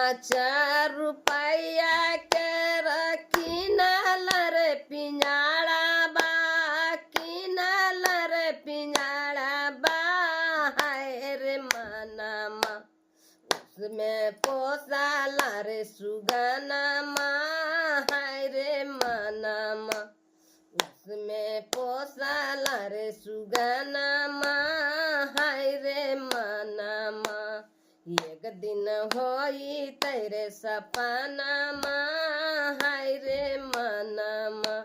5 रुपया के किनल रे पिंजड़ा बा, किनल रे पिंजड़ा बा। हाय रे मनमा उसमें पोसाला रे सुगनमा। हाय रे मनमा उसमें पोसाला रे सुगनमा। हाय रे मनमा एक दिन होई तेरे सपनमा। हाय रे मनमा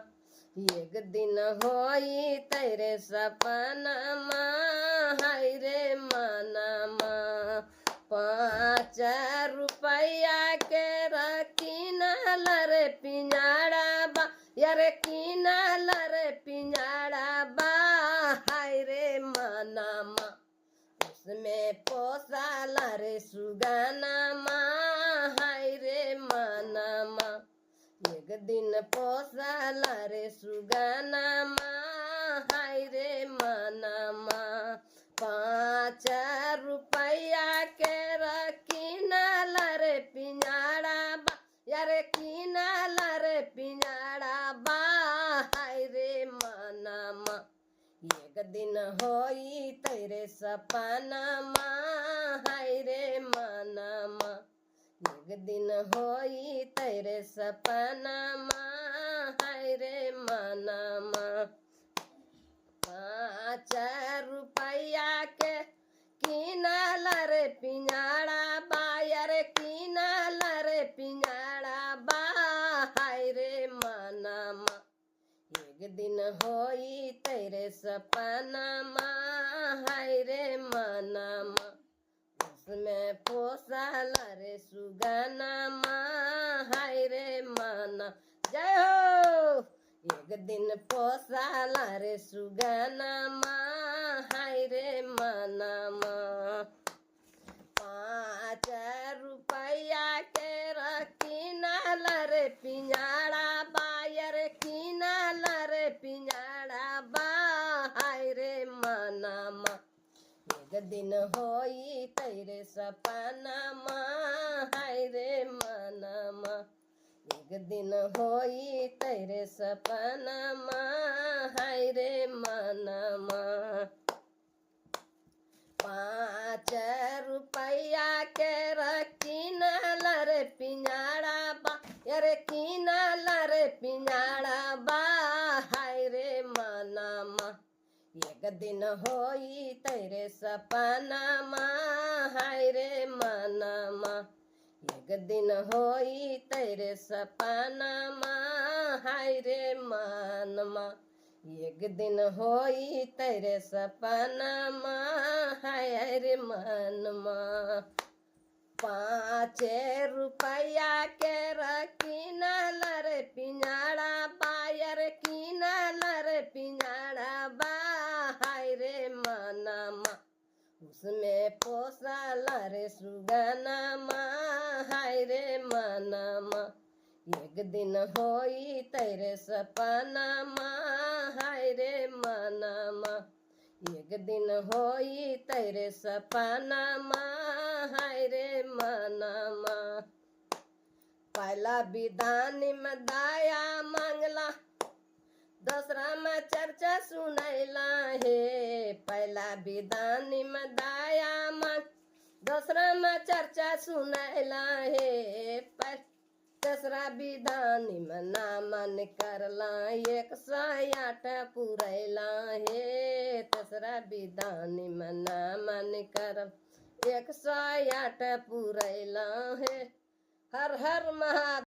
एक दिन होई तेरे सपनमा। हाय रे मनमा 5 रुपया के किनल रे पिंजड़ा बा, यार किनल रे पिंजड़ा बा। हाय रे मनमा उसमें पोसाला रे सुगनमा। हाय रे मनमा एक दिन पोसाला रे सुगनमा। हाय रे मनमा 5 रुपया के किनल रे पिंजड़ा बा, यार किनल रे पिंजड़ा बा। हाय रे मनमा एक दिन होई तेरे सपनमा। हाय रे मनमा एक दिन होई तेरे सपनमा। हाय रे मनमा 5 रुपया के किनल रे पिंजड़ा बा, यार किनल रे पिंजड़ा बा। हाय रे मनमा एक दिन होई तेरे सपनमा। हाय रे मनमा उसमें पोसाला रे सुगनमा। हाय रे मनमा जय हो एक दिन पोसाला रे सुगनमा। हाय रे मनमा 5 रुपया के किनल रे पिंजड़ा बा, यार किनल रे पिंजड़ा बा। हाय रे मनमा एक दिन होई तेरे सपनमा। हाय रे मनमा एक दिन होई तेरे सपनमा। हाय रे मनमा 5 रुपया के किनल रे पिंजड़ा बा, यार किनल रे पिंजड़ा बा। हाय रे मनमा एक दिन होई तेरे सपनमा। हाय रे मनमा एक दिन होई तेरे सपनमा। हाय रे मनमा एक दिन होई तेरे सपनमा। हाय रे मनमा 5 रुपया के किनल रे पिंजड़ा बा, यार किनल रे पिंजड़ा बा। हाय रे मनमा उसमें पोसाला रे सुगनमा। हाय रे मनमा एक दिन होई तेरे सपनमा। हाय रे मनमा एक दिन होई तेरे सपनमा। हाय रे मनमा पहला विधान में दाया मांगला, दूसरा में चर्चा सुनैला हे। पहला विधान में दाया मांग, दूसरा में चर्चा सुनैला हे। तीसरा विधान में ना मन करला, 108 पुरैला हे। तीसरा विधान में ना मन कर 108 पुरैला हे। हर हर महादेव।